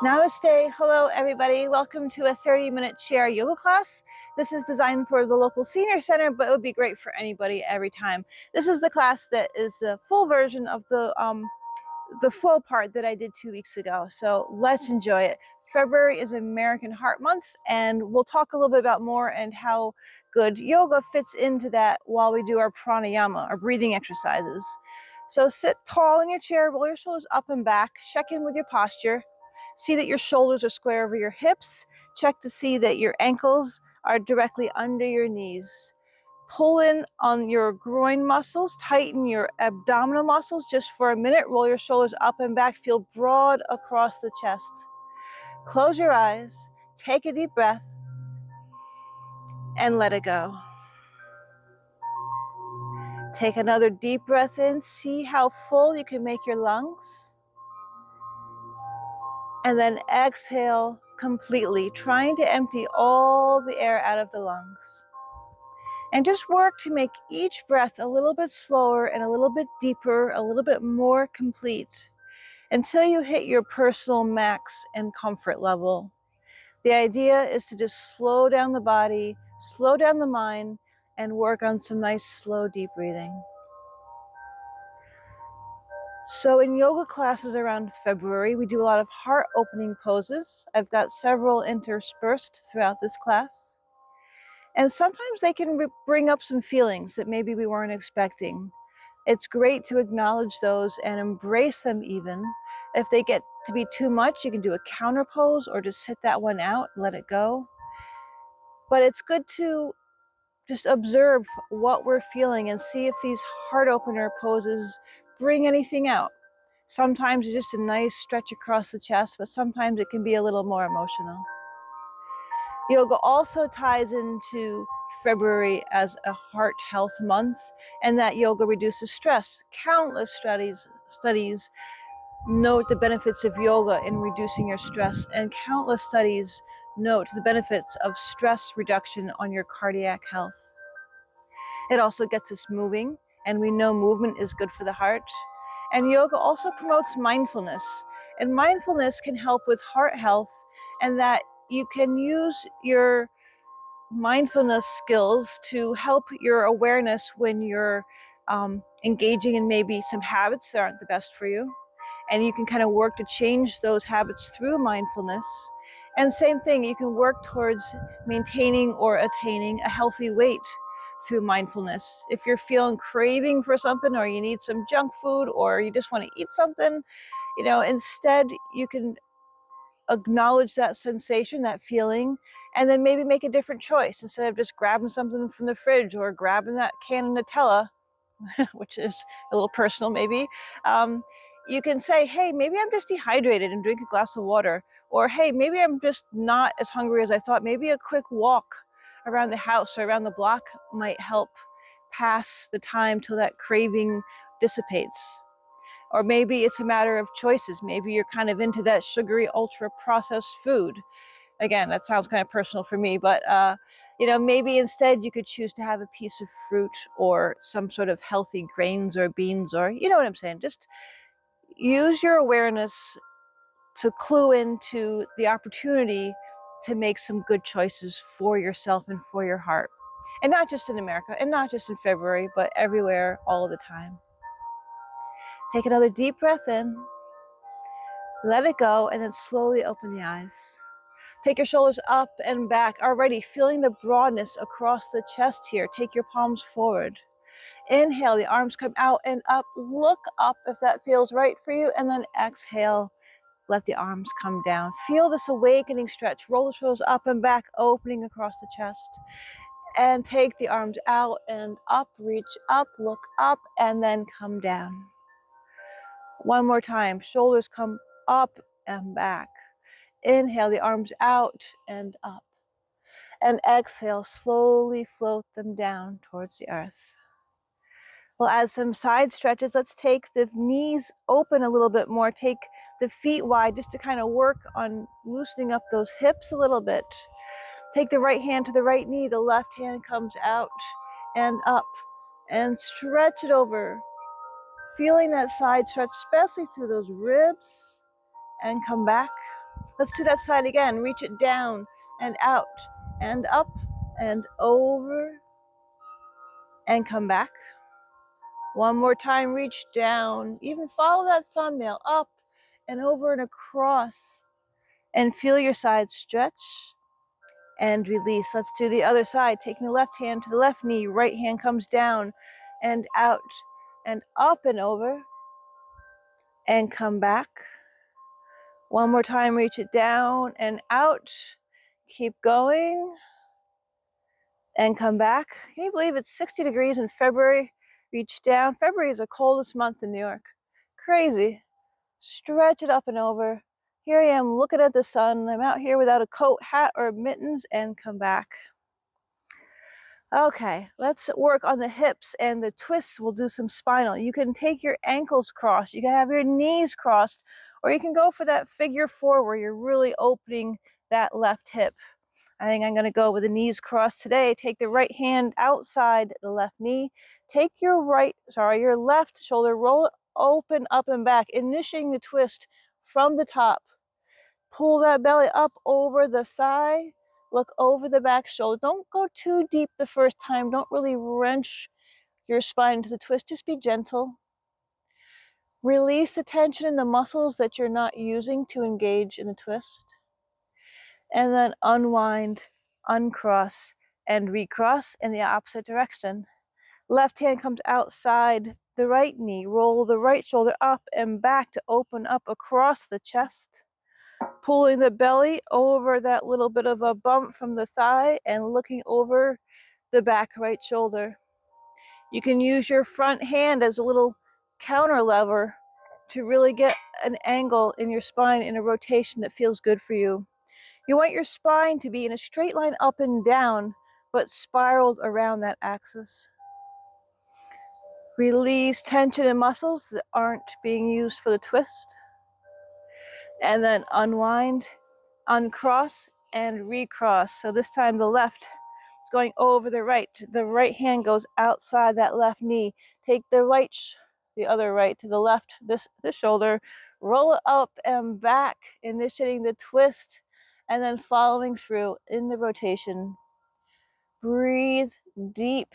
Namaste. Hello, everybody. Welcome to a 30-minute chair yoga class. This is designed for the local senior center, but it would be great for anybody every time. This is the class that is the full version of the flow part that I did 2 weeks ago. So let's enjoy it. February is American Heart Month, and we'll talk a little bit about more and how good yoga fits into that while we do our pranayama, our breathing exercises. So sit tall in your chair, roll your shoulders up and back, check in with your posture. See that your shoulders are square over your hips. Check to see that your ankles are directly under your knees. Pull in on your groin muscles, tighten your abdominal muscles just for a minute. Roll your shoulders up and back, feel broad across the chest. Close your eyes, take a deep breath, and let it go. Take another deep breath in, see how full you can make your lungs. And then exhale completely, trying to empty all the air out of the lungs. And just work to make each breath a little bit slower and a little bit deeper, a little bit more complete, until you hit your personal max and comfort level. The idea is to just slow down the body, slow down the mind, and work on some nice, slow, deep breathing. So in yoga classes around February, we do a lot of heart opening poses. I've got several interspersed throughout this class. And sometimes they can bring up some feelings that maybe we weren't expecting. It's great to acknowledge those and embrace them even. If they get to be too much, you can do a counter pose or just sit that one out and let it go. But it's good to just observe what we're feeling and see if these heart opener poses bring anything out. Sometimes it's just a nice stretch across the chest, but sometimes it can be a little more emotional. Yoga also ties into February as a heart health month, and that yoga reduces stress. Countless studies note the benefits of yoga in reducing your stress, and countless studies note the benefits of stress reduction on your cardiac health. It also gets us moving, and we know movement is good for the heart. And yoga also promotes mindfulness, and mindfulness can help with heart health, and that you can use your mindfulness skills to help your awareness when you're engaging in maybe some habits that aren't the best for you. And you can kind of work to change those habits through mindfulness. And same thing, you can work towards maintaining or attaining a healthy weight through mindfulness. If you're feeling craving for something, or you need some junk food, or you just want to eat something, instead you can acknowledge that sensation, that feeling, and then maybe make a different choice. Instead of just grabbing something from the fridge or grabbing that can of Nutella, which is a little personal maybe, you can say, hey, maybe I'm just dehydrated and drink a glass of water. Or, hey, maybe I'm just not as hungry as I thought. Maybe a quick walk around the house or around the block might help pass the time till that craving dissipates. Or maybe it's a matter of choices. Maybe you're kind of into that sugary, ultra-processed food. Again, that sounds kind of personal for me, but maybe instead you could choose to have a piece of fruit or some sort of healthy grains or beans, or you know what I'm saying. Just use your awareness to clue into the opportunity to make some good choices for yourself and for your heart. And not just in America, and not just in February, but everywhere, all of the time. Take another deep breath in, let it go, and then slowly open the eyes. Take your shoulders up and back, already feeling the broadness across the chest here. Take your palms forward. Inhale, the arms come out and up. Look up if that feels right for you, and then exhale, let the arms come down. Feel this awakening stretch. Roll the shoulders up and back, opening across the chest. And take the arms out and up, reach up, look up, and then come down. One more time, shoulders come up and back. Inhale, the arms out and up. And exhale, slowly float them down towards the earth. We'll add some side stretches. Let's take the knees open a little bit more. Take the feet wide just to kind of work on loosening up those hips a little bit. Take the right hand to the right knee. The left hand comes out and up. And stretch it over. Feeling that side stretch, especially through those ribs. And come back. Let's do that side again. Reach it down and out and up and over and come back. One more time, reach down. Even follow that thumbnail up and over and across. And feel your side stretch and release. Let's do the other side. Taking the left hand to the left knee. Right hand comes down and out and up and over and come back. One more time, reach it down and out. Keep going and come back. Can you believe it's 60 degrees in February? Reach down. February is the coldest month in New York. Crazy. Stretch it up and over. Here I am looking at the sun. I'm out here without a coat, hat, or mittens, and come back. Okay, let's work on the hips and the twists. We'll do some spinal. You can take your ankles crossed, you can have your knees crossed, or you can go for that figure four where you're really opening that left hip. I think I'm gonna go with the knees crossed today. Take the right hand outside the left knee. Take your your left shoulder, roll it open up and back, initiating the twist from the top. Pull that belly up over the thigh. Look over the back shoulder. Don't go too deep the first time. Don't really wrench your spine into the twist. Just be gentle. Release the tension in the muscles that you're not using to engage in the twist. And then unwind, uncross, and recross in the opposite direction. Left hand comes outside the right knee. Roll the right shoulder up and back to open up across the chest. Pulling the belly over that little bit of a bump from the thigh and looking over the back right shoulder. You can use your front hand as a little counter lever to really get an angle in your spine in a rotation that feels good for you. You want your spine to be in a straight line up and down, but spiraled around that axis. Release tension in muscles that aren't being used for the twist. And then unwind, uncross, and recross. So this time the left is going over the right. The right hand goes outside that left knee. Take the other right to the left, this shoulder. Roll it up and back, initiating the twist, and then following through in the rotation. Breathe deep.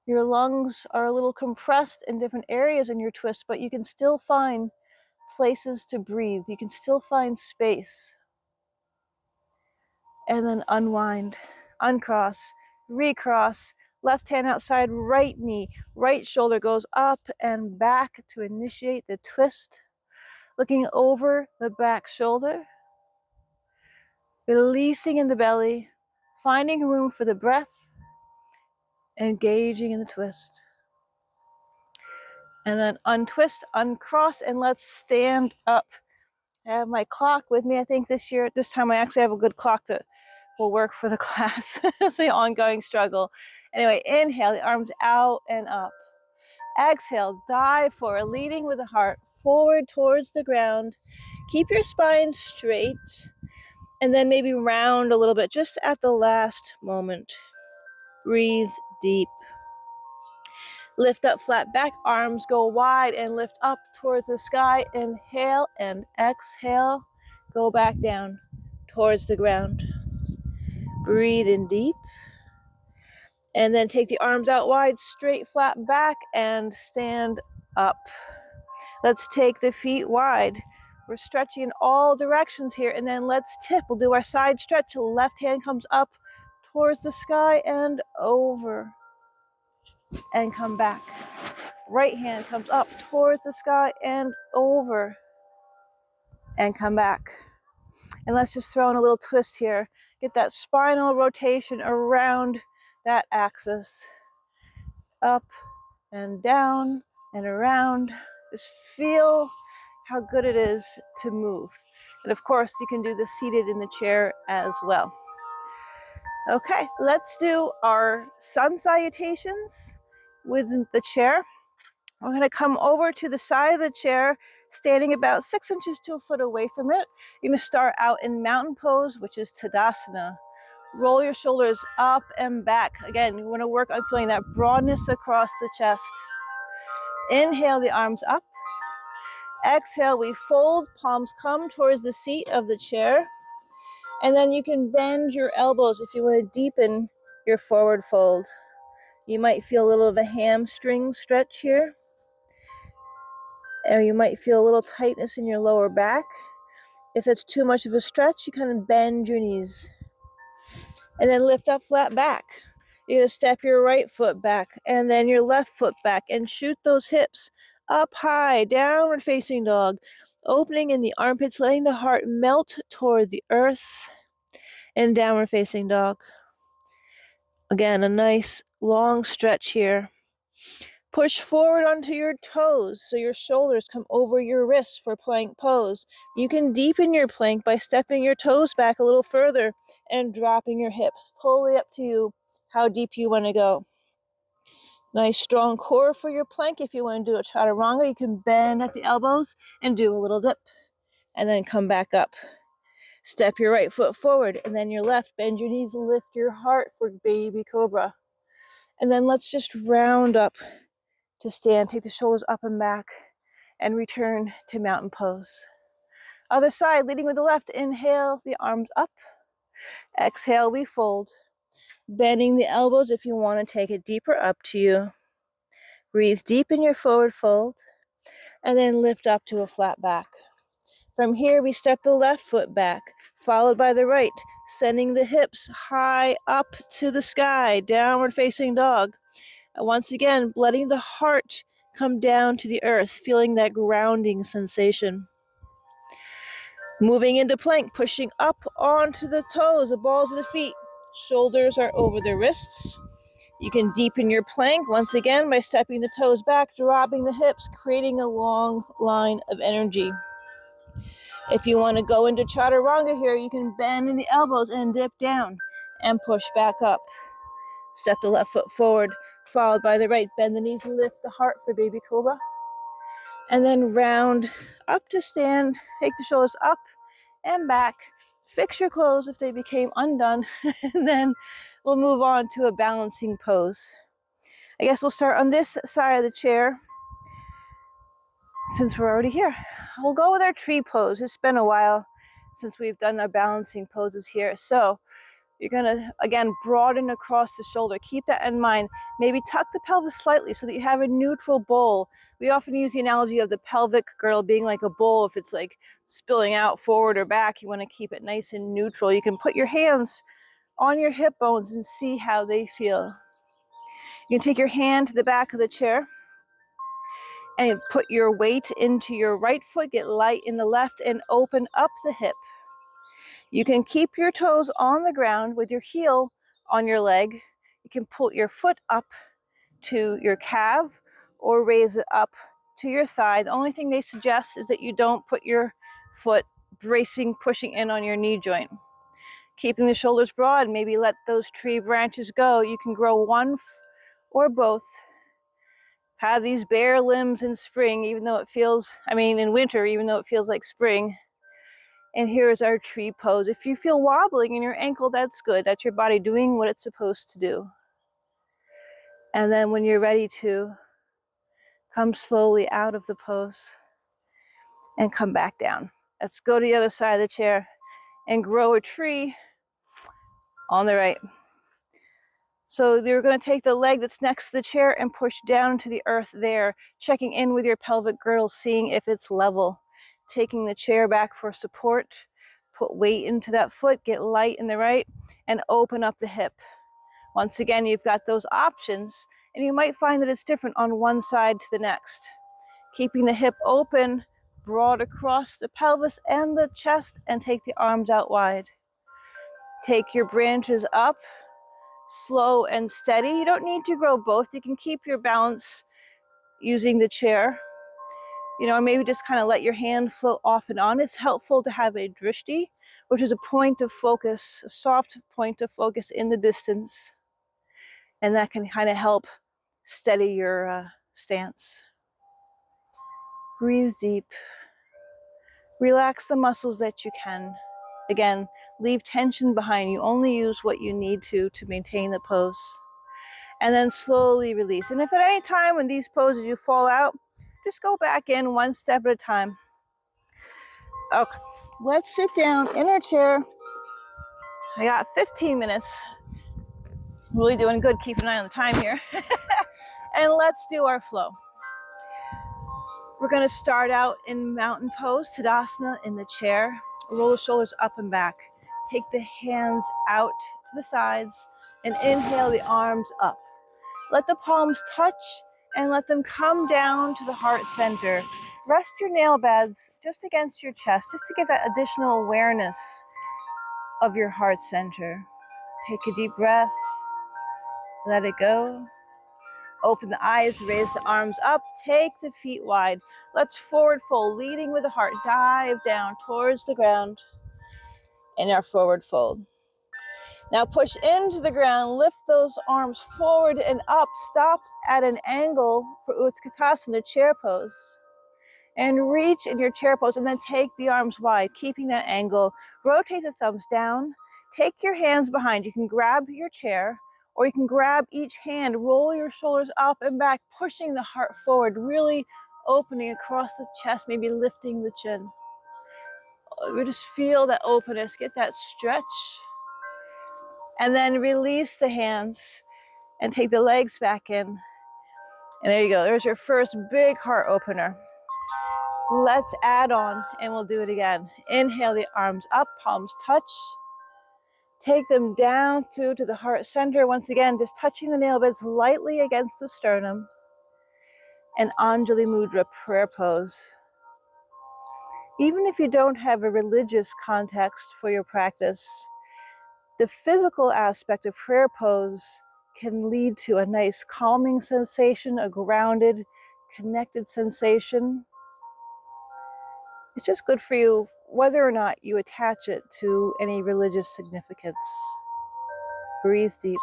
Your lungs are a little compressed in different areas in your twist, but you can still find places to breathe. You can still find space. And then unwind, uncross, recross, left hand outside right knee, right shoulder goes up and back to initiate the twist. Looking over the back shoulder, releasing in the belly, finding room for the breath, engaging in the twist. And then untwist, uncross, and let's stand up. I have my clock with me. I think this time I actually have a good clock that will work for the class. It's the ongoing struggle. Anyway, inhale, the arms out and up. Exhale, dive forward, leading with the heart forward towards the ground. Keep your spine straight and then maybe round a little bit just at the last moment. Breathe deep. Lift up, flat back, arms go wide and lift up towards the sky. Inhale and exhale. Go back down towards the ground. Breathe in deep. And then take the arms out wide, straight, flat back, and stand up. Let's take the feet wide. We're stretching in all directions here, and then let's tip. We'll do our side stretch. Left hand comes up towards the sky and over. And come back. Right hand comes up towards the sky and over. And come back. And let's just throw in a little twist here. Get that spinal rotation around that axis. Up and down and around. Just feel how good it is to move. And of course, you can do this seated in the chair as well. Okay, let's do our sun salutations with the chair. We're going to come over to the side of the chair, standing about 6 inches to a foot away from it. You're going to start out in mountain pose, which is Tadasana. Roll your shoulders up and back. Again, you want to work on feeling that broadness across the chest. Inhale the arms up. Exhale, we fold, palms come towards the seat of the chair. And then you can bend your elbows if you want to deepen your forward fold. You might feel a little of a hamstring stretch here. Or you might feel a little tightness in your lower back. If it's too much of a stretch, you kind of bend your knees. And then lift up flat back. You're going to step your right foot back and then your left foot back and shoot those hips up high, downward facing dog. Opening in the armpits, letting the heart melt toward the earth, and downward facing dog. Again, a nice long stretch here. Push forward onto your toes so your shoulders come over your wrists for plank pose. You can deepen your plank by stepping your toes back a little further and dropping your hips. Totally up to you how deep you want to go. Nice strong core for your plank. If you want to do a chaturanga, you can bend at the elbows and do a little dip and then come back up. Step your right foot forward and then your left. Bend your knees, lift your heart for baby cobra. And then let's just round up to stand. Take the shoulders up and back and return to mountain pose. Other side, leading with the left. Inhale, the arms up. Exhale, we fold. Bending the elbows if you want to take it deeper, up to you. Breathe deep in your forward fold and then lift up to a flat back. From here, we step the left foot back, followed by the right, sending the hips high up to the sky, downward facing dog. And once again, letting the heart come down to the earth, feeling that grounding sensation. Moving into plank, pushing up onto the toes, the balls of the feet. Shoulders are over the wrists. You can deepen your plank once again by stepping the toes back, dropping the hips, creating a long line of energy. If you want to go into chaturanga here, you can bend in the elbows and dip down and push back up. Step the left foot forward, followed by the right. Bend the knees, lift the heart for baby cobra. And then round up to stand. Take the shoulders up and back. Fix your clothes if they became undone. And then we'll move on to a balancing pose. I guess we'll start on this side of the chair since we're already here. We'll go with our tree pose. It's been a while since we've done our balancing poses here. So you're gonna, again, broaden across the shoulder. Keep that in mind. Maybe tuck the pelvis slightly so that you have a neutral bowl. We often use the analogy of the pelvic girdle being like a bowl. If it's like spilling out forward or back, you wanna keep it nice and neutral. You can put your hands on your hip bones and see how they feel. You can take your hand to the back of the chair and put your weight into your right foot, get light in the left, and open up the hip. You can keep your toes on the ground with your heel on your leg. You can pull your foot up to your calf or raise it up to your thigh. The only thing they suggest is that you don't put your foot bracing, pushing in on your knee joint. Keeping the shoulders broad, maybe let those tree branches go. You can grow one or both. Have these bare limbs in spring, even though it feels, in winter, even though it feels like spring. And here is our tree pose. If you feel wobbling in your ankle, that's good. That's your body doing what it's supposed to do. And then when you're ready to, come slowly out of the pose and come back down. Let's go to the other side of the chair and grow a tree on the right. So you're going to take the leg that's next to the chair and push down to the earth there, checking in with your pelvic girdle, seeing if it's level. Taking the chair back for support, put weight into that foot, get light in the right, and open up the hip. Once again, you've got those options, and you might find that it's different on one side to the next. Keeping the hip open, broad across the pelvis and the chest, and take the arms out wide. Take your branches up, slow and steady. You don't need to grow both. You can keep your balance using the chair. Maybe just kind of let your hand float off and on. It's helpful to have a drishti, which is a point of focus, a soft point of focus in the distance. And that can kind of help steady your stance. Breathe deep. Relax the muscles that you can. Again, leave tension behind. You only use what you need to maintain the pose. And then slowly release. And if at any time when these poses you fall out, Just go back in one step at a time. Okay, let's sit down in our chair. I got 15 minutes. Really doing good, keeping an eye on the time here. And let's do our flow. We're going to start out in mountain pose, Tadasana, in the chair. Roll the shoulders up and back. Take the hands out to the sides and inhale the arms up. Let the palms touch and let them come down to the heart center. Rest your nail beds just against your chest, just to get that additional awareness of your heart center. Take a deep breath. Let it go. Open the eyes, raise the arms up, take the feet wide. Let's forward fold, leading with the heart. Dive down towards the ground in our forward fold. Now push into the ground, lift those arms forward and up. Stop at an angle for Utkatasana, chair pose. And reach in your chair pose and then take the arms wide, keeping that angle. Rotate the thumbs down. Take your hands behind. You can grab your chair or you can grab each hand, roll your shoulders up and back, pushing the heart forward, really opening across the chest, maybe lifting the chin. We just feel that openness, get that stretch. And then release the hands and take the legs back in. And there you go. There's your first big heart opener. Let's add on and we'll do it again. Inhale the arms up, palms touch. Take them down through to the heart center. Once again, just touching the nail beds lightly against the sternum. And Anjali Mudra, prayer pose. Even if you don't have a religious context for your practice, the physical aspect of prayer pose can lead to a nice calming sensation, a grounded, connected sensation. It's just good for you whether or not you attach it to any religious significance. Breathe deep.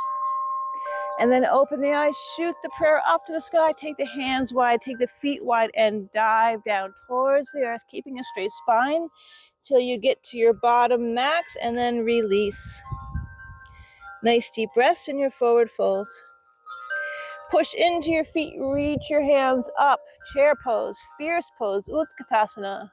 And then open the eyes, shoot the prayer up to the sky, take the hands wide, take the feet wide, and dive down towards the earth, keeping a straight spine till you get to your bottom max, and then release. Nice deep breaths in your forward fold. Push into your feet, reach your hands up, chair pose, fierce pose, Utkatasana.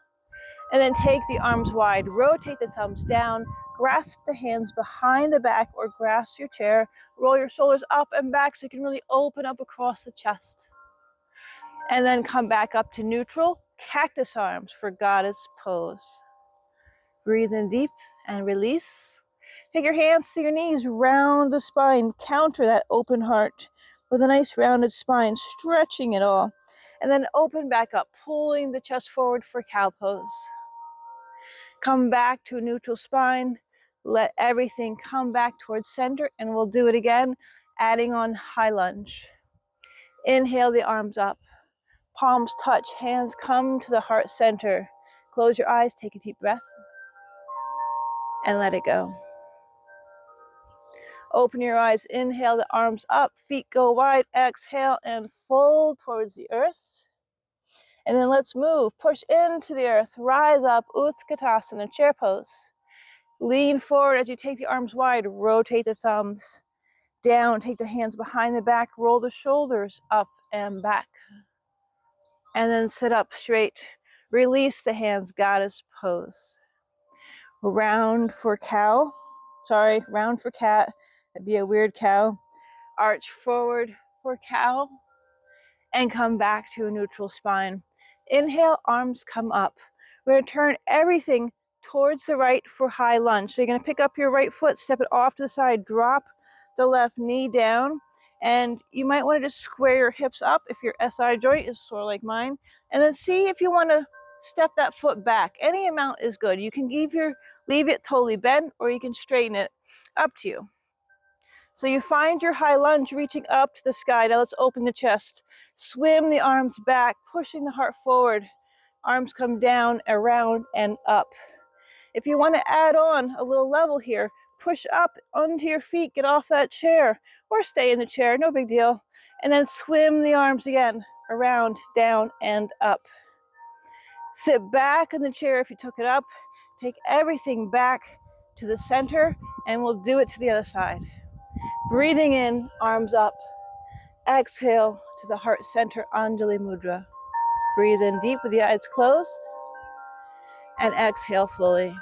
And then take the arms wide, rotate the thumbs down, grasp the hands behind the back or grasp your chair, roll your shoulders up and back so you can really open up across the chest. And then come back up to neutral, cactus arms for goddess pose. Breathe in deep and release. Take your hands to your knees, round the spine, counter that open heart with a nice rounded spine, stretching it all. And then open back up, pulling the chest forward for cow pose. Come back to a neutral spine. Let everything come back towards center, and we'll do it again, adding on high lunge. Inhale the arms up. Palms touch, hands come to the heart center. Close your eyes, take a deep breath, and let it go. Open your eyes, inhale the arms up, feet go wide, exhale and fold towards the earth. And then let's move, push into the earth, rise up, Utkatasana, chair pose. Lean forward as you take the arms wide, rotate the thumbs down, take the hands behind the back, roll the shoulders up and back. And then sit up straight, release the hands, goddess pose. Round for cow, round for cat, that'd be a weird cow. Arch forward for cow and come back to a neutral spine. Inhale, arms come up. We're going to turn everything towards the right for high lunge. So you're going to pick up your right foot, step it off to the side, drop the left knee down, and you might want to just square your hips up if your SI joint is sore like mine, and then see if you want to step that foot back. Any amount is good. You can leave it totally bent, or you can straighten it, up to you. So you find your high lunge reaching up to the sky. Now let's open the chest. Swim the arms back, pushing the heart forward. Arms come down, around, and up. If you want to add on a little level here, push up onto your feet, get off that chair, or stay in the chair, no big deal. And then swim the arms again, around, down, and up. Sit back in the chair if you took it up. Take everything back to the center, and we'll do it to the other side. Breathing in, arms up. Exhale to the heart center, Anjali Mudra. Breathe in deep with the eyes closed and exhale fully.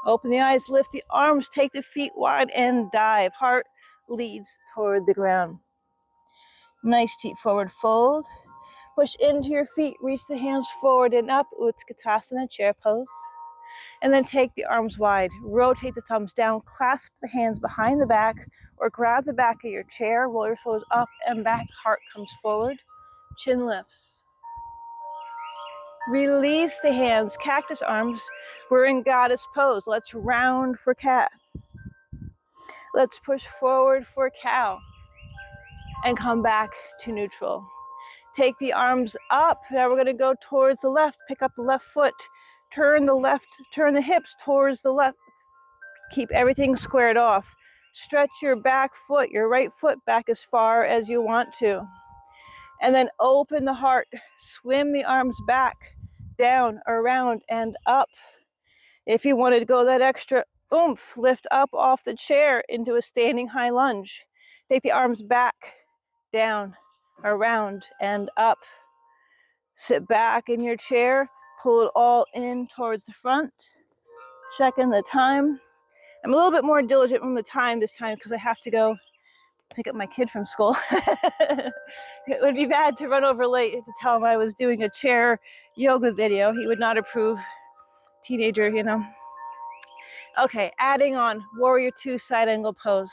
Open the eyes, lift the arms, take the feet wide and dive. Heart leads toward the ground. Nice deep forward fold. Push into your feet, reach the hands forward and up, Utkatasana, chair pose. And then take the arms wide, rotate the thumbs down, clasp the hands behind the back, or grab the back of your chair, roll your shoulders up and back, heart comes forward, chin lifts. Release the hands, cactus arms, we're in goddess pose. Let's round for cat. Let's push forward for cow and come back to neutral. Take the arms up. Now we're going to go towards the left. Pick up the left foot. Turn the hips towards the left. Keep everything squared off. Stretch your back foot, your right foot back as far as you want to. And then open the heart. Swim the arms back, down, around, and up. If you wanted to go that extra oomph, lift up off the chair into a standing high lunge. Take the arms back, down, around, and up. Sit back in your chair, pull it all in towards the front. Check in the time. I'm a little bit more diligent from the time this time because I have to go pick up my kid from school. It would be bad to run over late to tell him I was doing a chair yoga video. He would not approve. Teenager, you know. Okay, adding on warrior two side angle pose.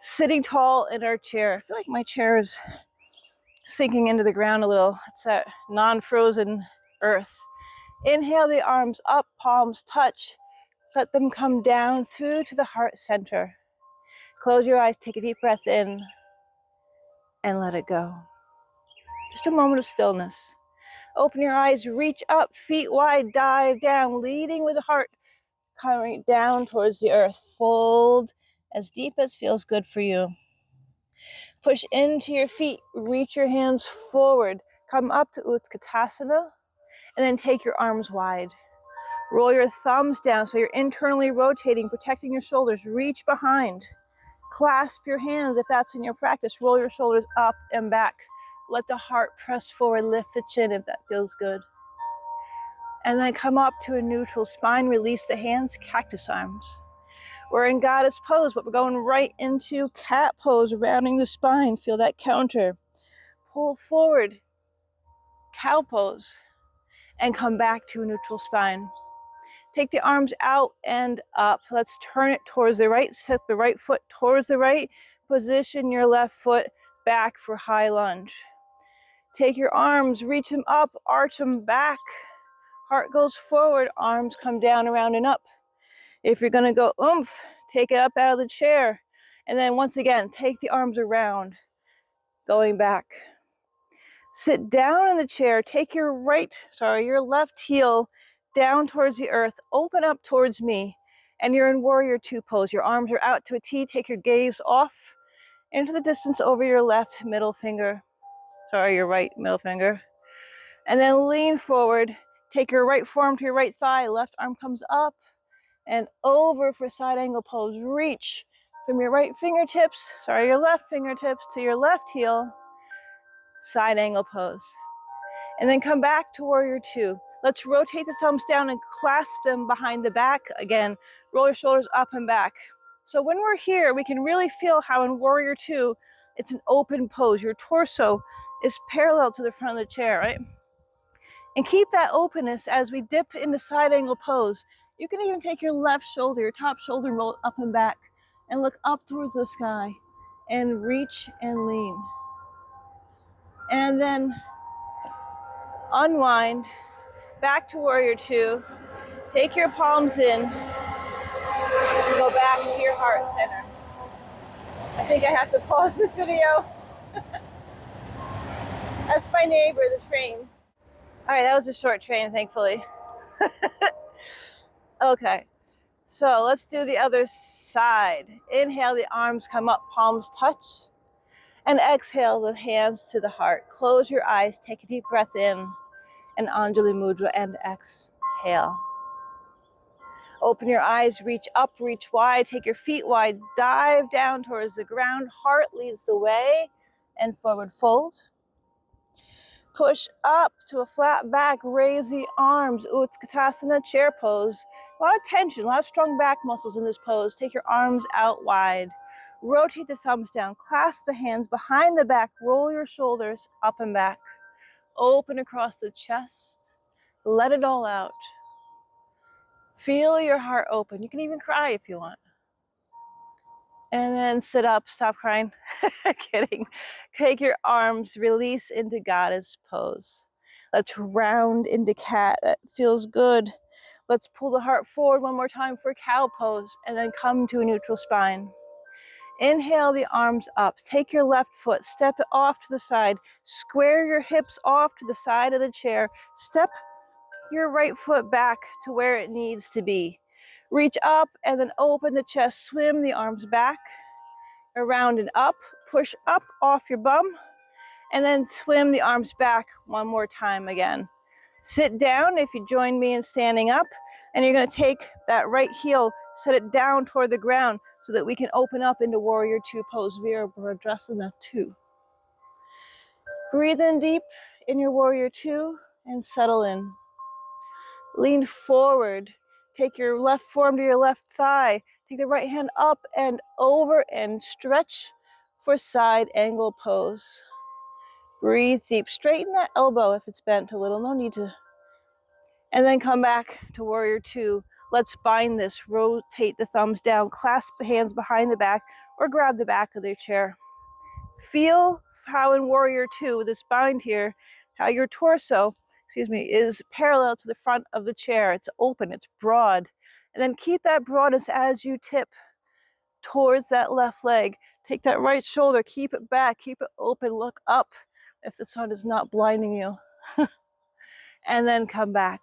Sitting tall in our chair. I feel like my chair is sinking into the ground a little. It's that non-frozen earth. Inhale the arms up, palms touch. Let them come down through to the heart center. Close your eyes, take a deep breath in, and let it go. Just a moment of stillness. Open your eyes, reach up, feet wide, dive down, leading with the heart, coming down towards the earth. Fold as deep as feels good for you. Push into your feet, reach your hands forward, come up to Utkatasana, and then take your arms wide. Roll your thumbs down so you're internally rotating, protecting your shoulders. Reach behind. Clasp your hands if that's in your practice. Roll your shoulders up and back. Let the heart press forward, lift the chin if that feels good. And then come up to a neutral spine, release the hands, cactus arms. We're in goddess pose, but we're going right into cat pose, rounding the spine. Feel that counter. Pull forward, cow pose, and come back to a neutral spine. Take the arms out and up. Let's turn it towards the right. Set the right foot towards the right. Position your left foot back for high lunge. Take your arms, reach them up, arch them back. Heart goes forward, arms come down, around, and up. If you're gonna go oomph, take it up out of the chair. And then once again, take the arms around, going back. Sit down in the chair, take your left heel down towards the earth, open up towards me, and you're in warrior two pose. Your arms are out to a T, take your gaze off into the distance over your your right middle finger. And then lean forward, take your right forearm to your right thigh, left arm comes up and over for side angle pose. Reach from your left fingertips to your left heel, side angle pose. And then come back to warrior two. Let's rotate the thumbs down and clasp them behind the back. Again, roll your shoulders up and back. So when we're here, we can really feel how in warrior two, it's an open pose. Your torso is parallel to the front of the chair, right? And keep that openness as we dip into side angle pose. You can even take your left shoulder, your top shoulder, roll it up and back and look up towards the sky and reach and lean. And then unwind, back to warrior two. Take your palms in, go back to your heart center. I think I have to pause the video. That's my neighbor, the train. All right, that was a short train, thankfully. Okay, so let's do the other side. Inhale, the arms come up, palms touch. And exhale, the hands to the heart. Close your eyes, take a deep breath in, and Anjali Mudra, and exhale. Open your eyes, reach up, reach wide, take your feet wide, dive down towards the ground. Heart leads the way, and forward fold. Push up to a flat back, raise the arms. Utkatasana, chair pose. A lot of tension, a lot of strong back muscles in this pose. Take your arms out wide. Rotate the thumbs down, clasp the hands behind the back, roll your shoulders up and back. Open across the chest, let it all out. Feel your heart open. You can even cry if you want. And then sit up, stop crying. Kidding. Take your arms, release into goddess pose. Let's round into cat. That feels good. Let's pull the heart forward one more time for cow pose and then come to a neutral spine. Inhale the arms up. Take your left foot, step it off to the side. Square your hips off to the side of the chair. Step your right foot back to where it needs to be. Reach up and then open the chest. Swim the arms back, around and up. Push up off your bum and then swim the arms back one more time again. Sit down if you join me in standing up, and you're going to take that right heel, set it down toward the ground so that we can open up into Warrior Two pose, Virabhadrasana 2. Breathe in deep in your Warrior Two and settle in. Lean forward. Take your left forearm to your left thigh. Take the right hand up and over and stretch for side angle pose. Breathe deep. Straighten that elbow if it's bent a little. No need to. And then come back to Warrior Two. Let's bind this. Rotate the thumbs down. Clasp the hands behind the back or grab the back of your chair. Feel how in Warrior Two, with this bind here, how your torso, is parallel to the front of the chair. It's open, it's broad. And then keep that broadness as you tip towards that left leg. Take that right shoulder, keep it back, keep it open, look up if the sun is not blinding you. And then come back.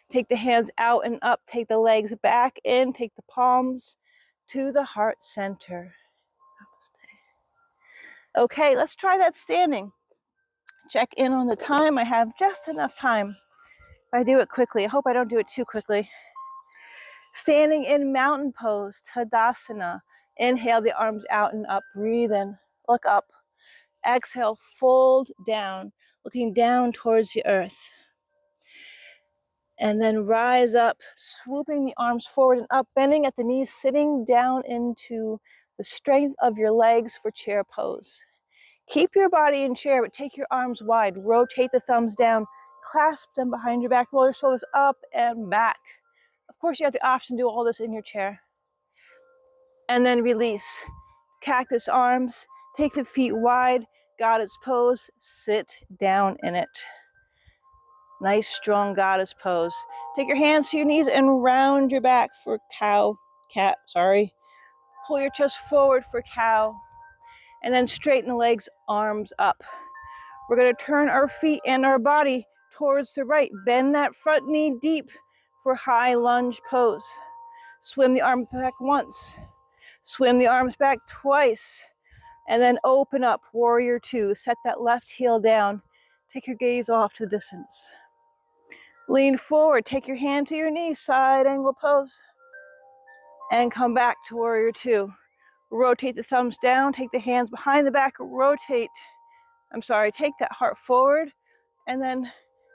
Take the hands out and up, take the legs back in, take the palms to the heart center. Okay, let's try that standing. Check in on the time. I have just enough time. If I do it quickly, I hope I don't do it too quickly. Standing in mountain pose, Tadasana. Inhale the arms out and up, breathe in, look up. Exhale, fold down, looking down towards the earth. And then rise up, swooping the arms forward and up, bending at the knees, sitting down into the strength of your legs for chair pose. Keep your body in chair, but take your arms wide. Rotate the thumbs down, clasp them behind your back, roll your shoulders up and back. Of course, you have the option to do all this in your chair. And then release. Cactus arms, take the feet wide, goddess pose, sit down in it. Nice, strong goddess pose. Take your hands to your knees and round your back for cat. Pull your chest forward for cow. And then straighten the legs, arms up. We're going to turn our feet and our body towards the right. Bend that front knee deep for high lunge pose. Swim the arms back once. Swim the arms back twice. And then open up, Warrior Two. Set that left heel down. Take your gaze off to the distance. Lean forward, take your hand to your knee, side angle pose. And come back to Warrior Two. Rotate the thumbs down, take the hands behind the back, take that heart forward, and then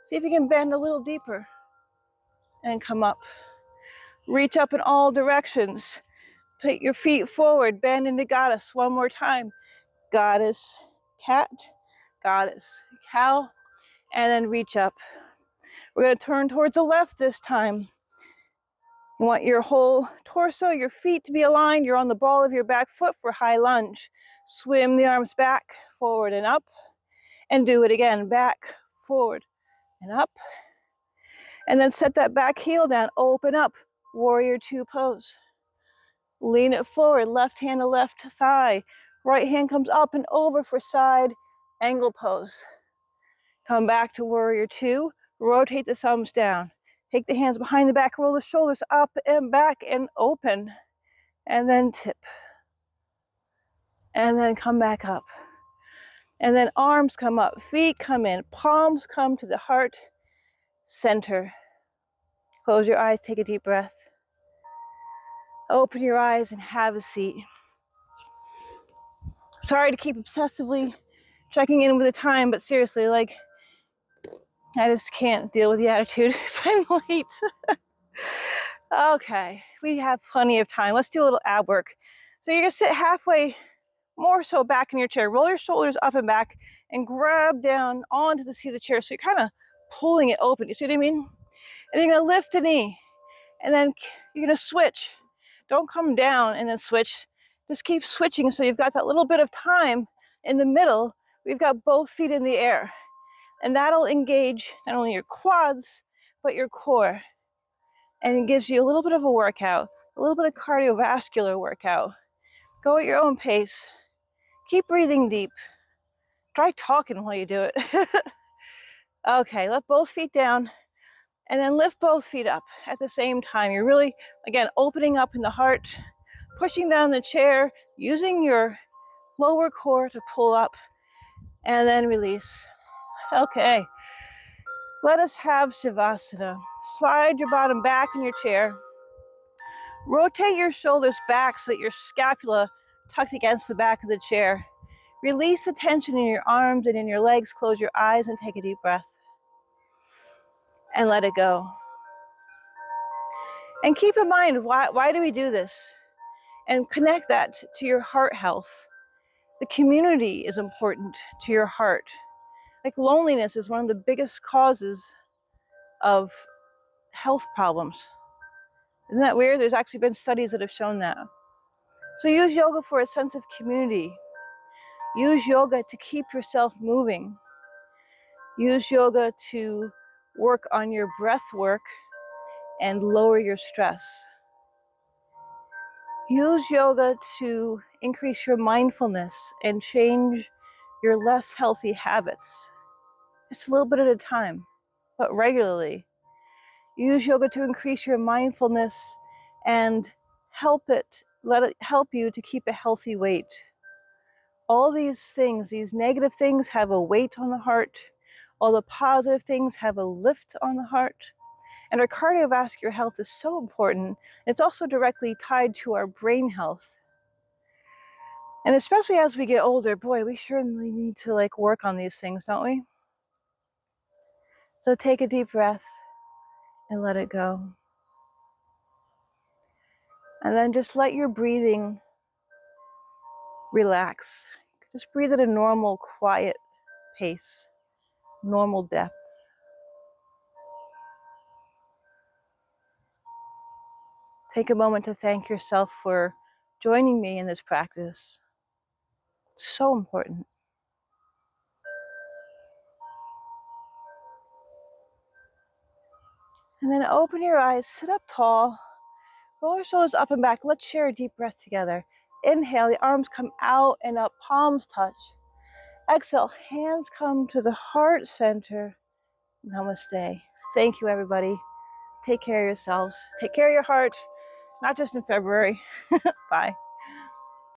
see if you can bend a little deeper. And come up. Reach up in all directions. Put your feet forward, bend into goddess one more time. Goddess, cat, goddess, cow, and then reach up. We're going to turn towards the left this time. You want your whole torso, your feet to be aligned. You're on the ball of your back foot for high lunge. Swim the arms back, forward and up. And do it again, back, forward and up. And then set that back heel down, open up, Warrior Two pose. Lean it forward, left hand to left thigh. Right hand comes up and over for side angle pose. Come back to Warrior Two, rotate the thumbs down. Take the hands behind the back, roll the shoulders up and back and open. And then tip. And then come back up. And then arms come up, feet come in, palms come to the heart center. Close your eyes, take a deep breath. Open your eyes and have a seat. Sorry to keep obsessively checking in with the time, but seriously, I just can't deal with the attitude if I'm late. Okay, we have plenty of time. Let's do a little ab work. So you're gonna sit halfway more so back in your chair. Roll your shoulders up and back and grab down onto the seat of the chair. So you're kind of pulling it open. You see what I mean? And you're gonna lift a knee and then you're gonna switch. Don't come down and then switch. Just keep switching so you've got that little bit of time in the middle. We've got both feet in the air. And that'll engage not only your quads, but your core. And it gives you a little bit of a workout, a little bit of cardiovascular workout. Go at your own pace. Keep breathing deep. Try talking while you do it. Okay, let both feet down and then lift both feet up at the same time. You're really, again, opening up in the heart, pushing down the chair, using your lower core to pull up, and then release. Okay, let us have Shavasana. Slide your bottom back in your chair. Rotate your shoulders back so that your scapula tucked against the back of the chair. Release the tension in your arms and in your legs. Close your eyes and take a deep breath. And let it go. And keep in mind, why do we do this? And connect that to your heart health. The community is important to your heart. Like loneliness is one of the biggest causes of health problems. Isn't that weird? There's actually been studies that have shown that. So use yoga for a sense of community. Use yoga to keep yourself moving. Use yoga to work on your breath work and lower your stress. Use yoga to increase your mindfulness and change your less healthy habits. Just a little bit at a time, but regularly. Use yoga to increase your mindfulness and let it help you to keep a healthy weight. All these things, these negative things have a weight on the heart. All the positive things have a lift on the heart. And our cardiovascular health is so important. It's also directly tied to our brain health. And especially as we get older, boy, we surely need to work on these things, don't we? So take a deep breath and let it go. And then just let your breathing relax. Just breathe at a normal, quiet pace, normal depth. Take a moment to thank yourself for joining me in this practice. It's so important. And then open your eyes, sit up tall, roll your shoulders up and back. Let's share a deep breath together. Inhale, the arms come out and up, palms touch. Exhale, hands come to the heart center. Namaste. Thank you, everybody. Take care of yourselves. Take care of your heart, not just in February. Bye.